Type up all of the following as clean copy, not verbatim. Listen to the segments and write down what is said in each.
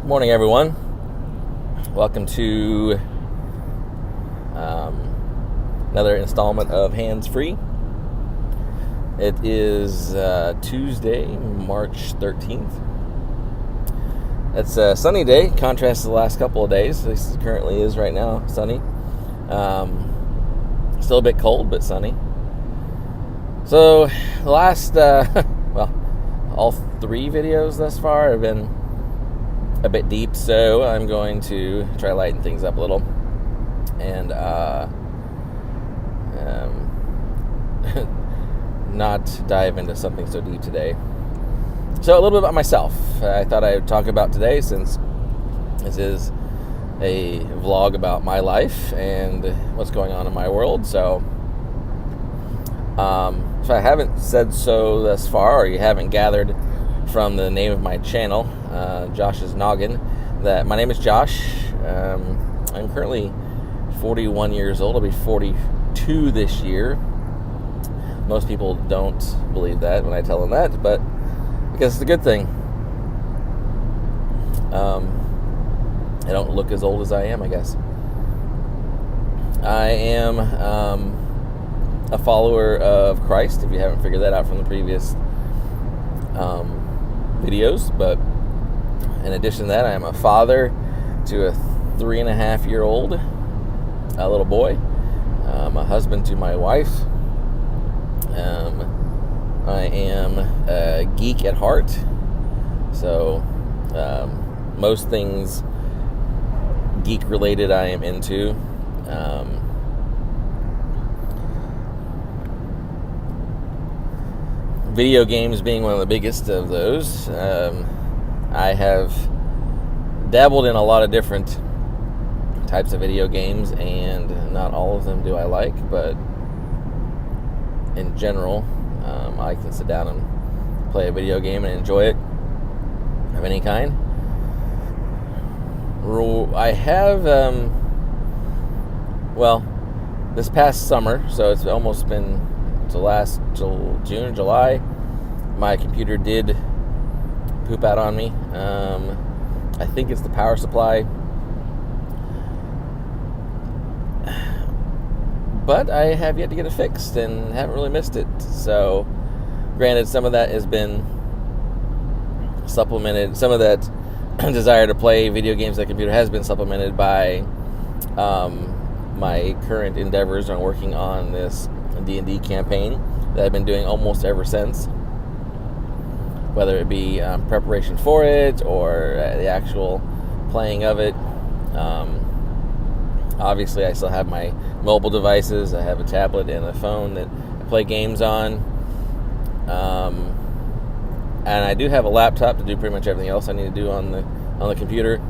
Morning, everyone. Welcome to another installment of Hands Free. It is Tuesday, March 13th. It's a sunny day, contrast to the last couple of days. At least it currently is right now, sunny. Still a bit cold, but sunny. So, the last, all three videos thus far have been a bit deep, so I'm going to try to lighten things up a little and not dive into something so deep today. So a little bit about myself. I thought I would talk about today, since this is a vlog about my life and what's going on in my world. So if I haven't said so thus far, or you haven't gathered from the name of my channel, Josh's Noggin, that my name is Josh. I'm currently 41 years old. I'll be 42 this year. Most people don't believe that when I tell them that, but because it's a good thing. I don't look as old as I am, I guess. I am a follower of Christ, if you haven't figured that out from the previous videos. But in addition to that, I am a father to a 3.5-year-old little boy. I'm a husband to my wife. I am a geek at heart, so most things geek related I am into. Video games being one of the biggest of those. I have dabbled in a lot of different types of video games, and not all of them do I like, but in general, I can sit down and play a video game and enjoy it of any kind. I have, this past summer, so it's almost been till June or July, my computer did poop out on me. I think it's the power supply, but I have yet to get it fixed and haven't really missed it. So, granted, some of that has been supplemented. Some of that desire to play video games on the computer has been supplemented by my current endeavors on working on this D&D campaign that I've been doing almost ever since. Whether it be preparation for it or the actual playing of it. Obviously, I still have my mobile devices. I have a tablet and a phone that I play games on. And I do have a laptop to do pretty much everything else I need to do on the computer.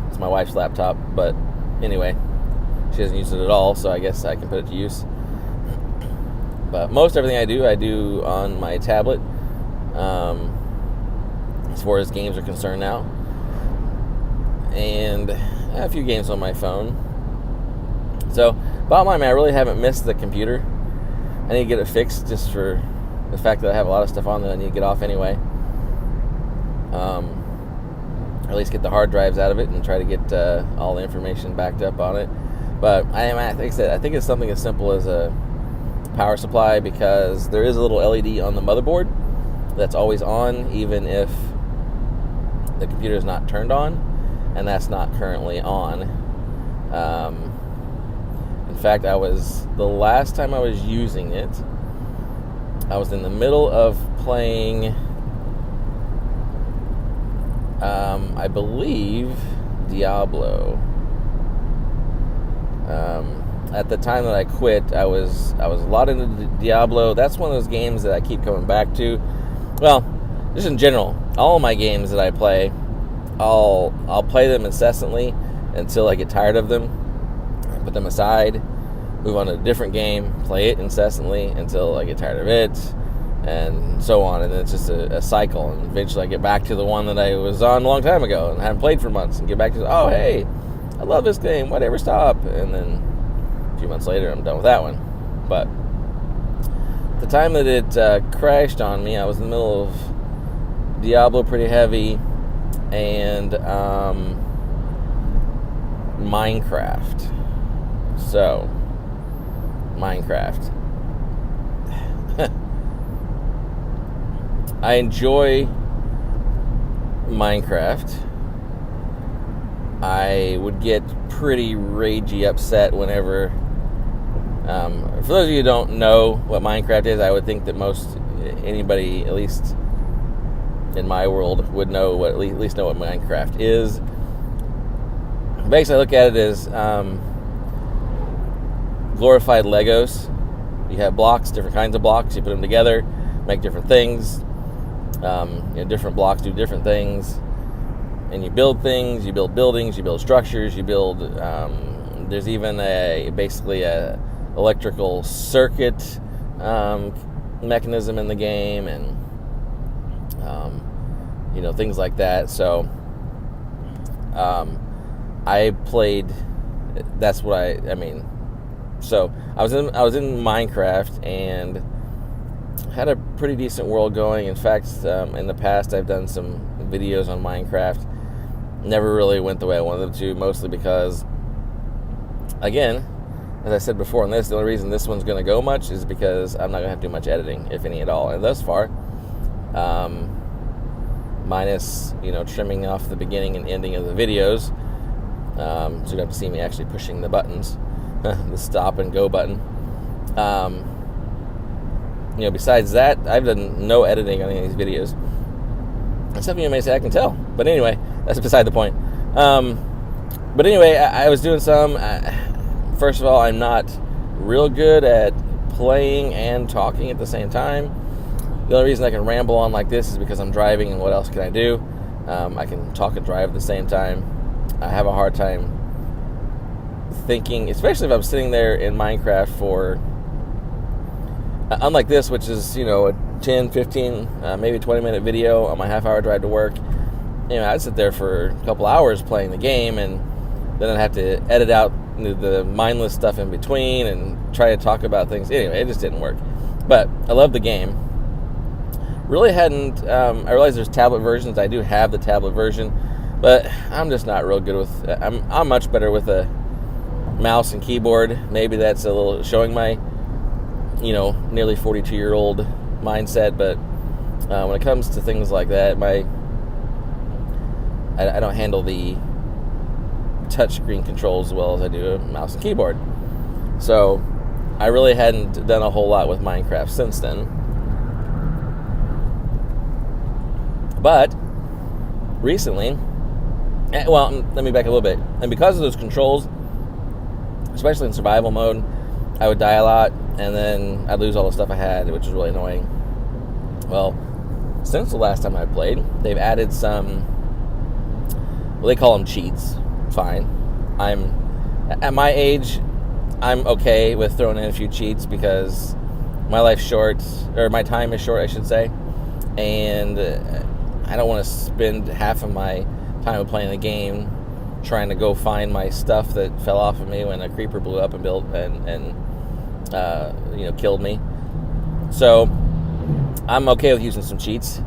It's my wife's laptop, but anyway, she doesn't use it at all, so I guess I can put it to use. But most everything I do on my tablet, as far as games are concerned now. And a few games on my phone. So, bottom line, I really haven't missed the computer. I need to get it fixed, just for the fact that I have a lot of stuff on that I need to get off anyway. Or at least get the hard drives out of it and try to get all the information backed up on it. But like I said, I think it's something as simple as a power supply, because there is a little LED on the motherboard that's always on, even if the computer is not turned on, and that's not currently on. In fact, the last time I was using it, I was in the middle of playing, I believe, Diablo. At the time that I quit, I was a lot into Diablo. That's one of those games that I keep coming back to. Well, just in general, all of my games that I play, I'll play them incessantly until I get tired of them, put them aside, move on to a different game, play it incessantly until I get tired of it, and so on. And it's just a cycle, and eventually I get back to the one that I was on a long time ago and hadn't played for months, and get back to, oh hey, I love this game, why never stop? And then a few months later, I'm done with that one. But the time that it crashed on me, I was in the middle of Diablo pretty heavy, and Minecraft. So, Minecraft. I enjoy Minecraft. I would get pretty ragey upset whenever... for those of you who don't know what Minecraft is, I would think that most anybody, at least in my world, would know at least know what Minecraft is. Basically, I look at it as glorified Legos. You have blocks, different kinds of blocks. You put them together, make different things. Different blocks do different things, and you build things. You build buildings. You build structures. You build. There's even basically a electrical circuit mechanism in the game, and things like that. So I played. That's what I mean. So I was in Minecraft and had a pretty decent world going. In fact, in the past I've done some videos on Minecraft. Never really went the way I wanted them to, mostly because, again, as I said before on this, the only reason this one's going to go much is because I'm not going to have to do much editing, if any at all. And thus far, minus trimming off the beginning and ending of the videos, so you have to see me actually pushing the buttons, the stop and go button. Besides that, I've done no editing on any of these videos. And some of you may say I can tell, but anyway, that's beside the point. But anyway, I was doing some. First of all, I'm not real good at playing and talking at the same time. The only reason I can ramble on like this is because I'm driving, and what else can I do? I can talk and drive at the same time. I have a hard time thinking, especially if I'm sitting there in Minecraft for, unlike this, which is, a 10, 15, maybe 20-minute video on my half-hour drive to work. I'd sit there for a couple hours playing the game, and then I'd have to edit out the mindless stuff in between and try to talk about things. Anyway, it just didn't work. But I love the game. Really hadn't... I realize there's tablet versions. I do have the tablet version, but I'm just not real good with... I'm much better with a mouse and keyboard. Maybe that's a little showing my, nearly 42-year-old mindset, but when it comes to things like that, I don't handle the touchscreen controls as well as I do a mouse and keyboard. So I really hadn't done a whole lot with Minecraft since then. But recently, well, let me back a little bit. And because of those controls, especially in survival mode, I would die a lot, and then I'd lose all the stuff I had, which was really annoying. Well, since the last time I played, they've added some, well, they call them cheats. Fine. I'm, at my age, I'm okay with throwing in a few cheats because my life's short, or my time is short, I should say, and I don't want to spend half of my time of playing the game trying to go find my stuff that fell off of me when a creeper blew up and killed me. So I'm okay with using some cheats.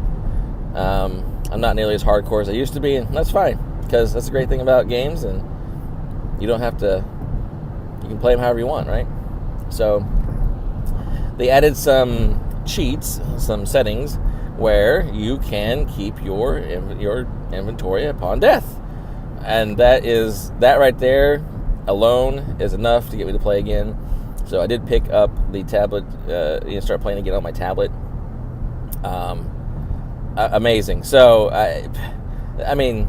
I'm not nearly as hardcore as I used to be, and that's fine, because that's the great thing about games, and you don't have to, you can play them however you want, right? So they added some cheats, some settings where you can keep your inventory upon death. And that right there alone is enough to get me to play again. So I did pick up the tablet, start playing again on my tablet. Amazing. So I mean,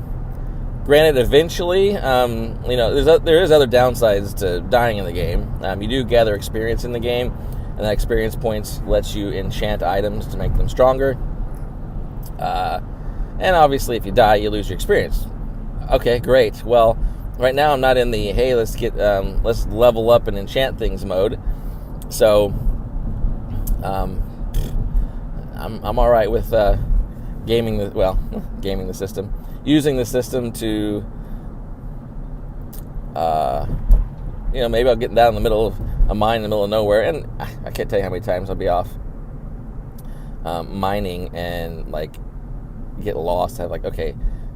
granted, eventually, there is other downsides to dying in the game. You do gather experience in the game, and that experience points lets you enchant items to make them stronger. And obviously, if you die, you lose your experience. Okay, great. Well, right now I'm not in the hey, let's level up and enchant things mode. So I'm all right with gaming the system, using the system to maybe I'll get down in the middle of a mine in the middle of nowhere, and I can't tell you how many times I'll be off mining and get lost. I'm like, okay,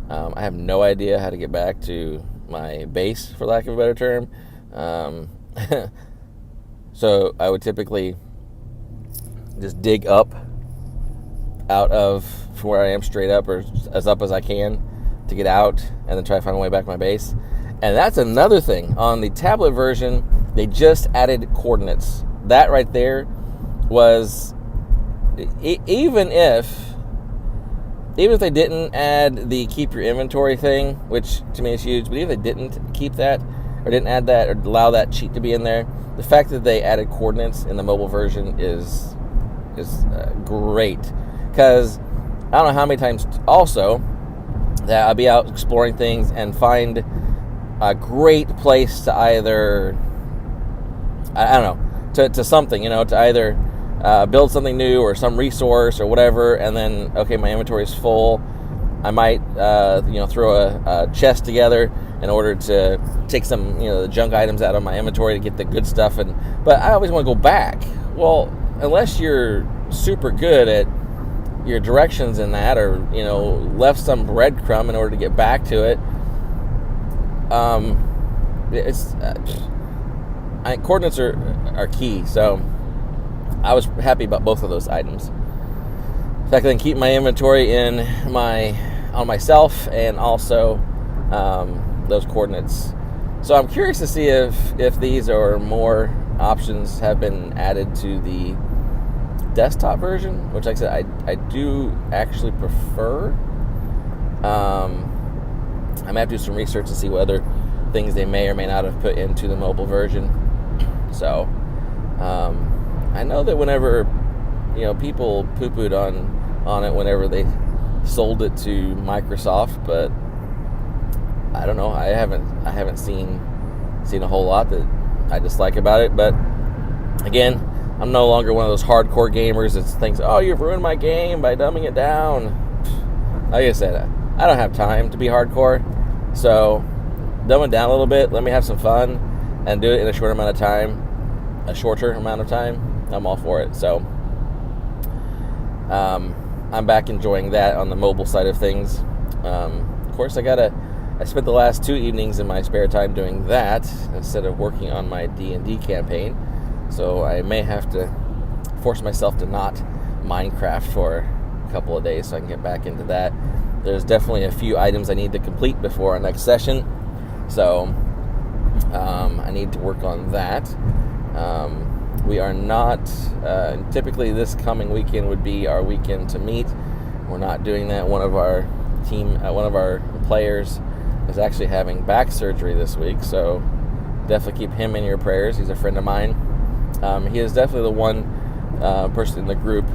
I have no idea how to get back to my base, for lack of a better term. So I would typically just dig up out of from where I am straight up, or as up as I can, to get out, and then try to find a way back to my base. And that's another thing. On the tablet version, they just added coordinates. That right there was, even if they didn't add the keep your inventory thing, which to me is huge, but even if they didn't keep that, or didn't add that, or allow that cheat to be in there, the fact that they added coordinates in the mobile version is great. Because I don't know how many times also that I'll be out exploring things and find a great place to either, I don't know, to something, to either build something new or some resource or whatever, and then, okay, my inventory is full. I might, throw a chest together in order to take some, the junk items out of my inventory to get the good stuff. But I always want to go back. Well, unless you're super good at your directions in that, or, left some breadcrumb in order to get back to it, coordinates are key. So I was happy about both of those items. In fact, I can keep my inventory on myself, and also those coordinates. So I'm curious to see if these or more options have been added to the desktop version, which, like I said, I do actually prefer. I may have to do some research to see what other things they may or may not have put into the mobile version. So I know that whenever people poo-pooed on it whenever they sold it to Microsoft, but I don't know. I haven't seen a whole lot that I dislike about it. But again, I'm no longer one of those hardcore gamers that thinks, oh, you've ruined my game by dumbing it down. Like I said, I don't have time to be hardcore, so dumb it down a little bit. Let me have some fun and do it in a shorter amount of time. I'm all for it. So I'm back enjoying that on the mobile side of things. Of course, I spent the last 2 evenings in my spare time doing that instead of working on my D&D campaign. So I may have to force myself to not Minecraft for a couple of days so I can get back into that. There's definitely a few items I need to complete before our next session. So I need to work on that. We are not, typically this coming weekend would be our weekend to meet. We're not doing that. One of our players is actually having back surgery this week, so definitely keep him in your prayers. He's a friend of mine. He is definitely the one person in the group,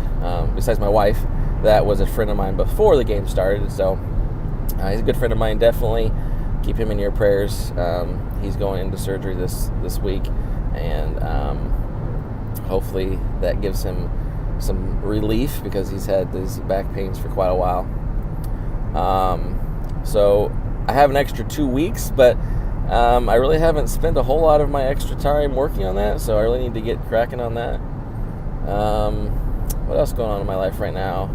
besides my wife, that was a friend of mine before the game started. So he's a good friend of mine. Definitely keep him in your prayers. He's going into surgery this week, and hopefully that gives him some relief, because he's had these back pains for quite a while. So I have an extra 2 weeks, but I really haven't spent a whole lot of my extra time working on that, so I really need to get cracking on that. What else going on in my life right now?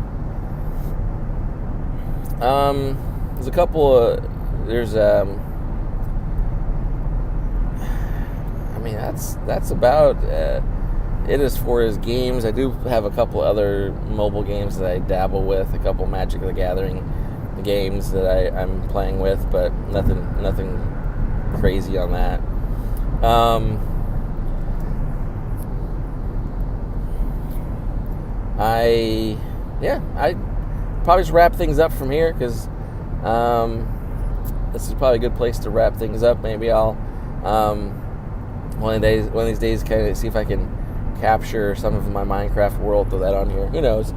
There's a couple of, that's about it as far as games. I do have a couple other mobile games that I dabble with, a couple Magic the Gathering games that I'm playing with, but nothing crazy on that. I probably just wrap things up from here, because this is probably a good place to wrap things up. Maybe I'll one of these days kind of see if I can capture some of my Minecraft world, throw that on here. Who knows?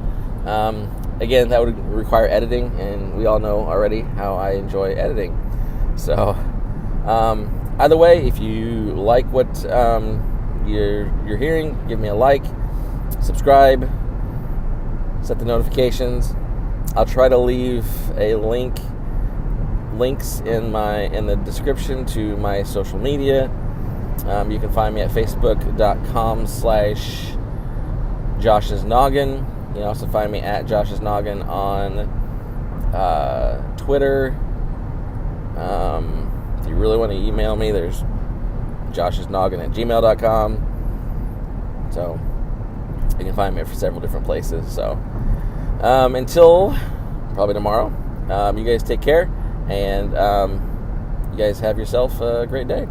Again, that would require editing, and we all know already how I enjoy editing. So either way, if you like what you're hearing, give me a like, subscribe, set the notifications. I'll try to leave links in the description to my social media. You can find me at facebook.com/Josh'sNoggin. You can also find me at Josh's Noggin on Twitter. If you really want to email me, there's josh'snoggin@gmail.com. So you can find me for several different places. So until probably tomorrow, you guys take care, and you guys have yourself a great day.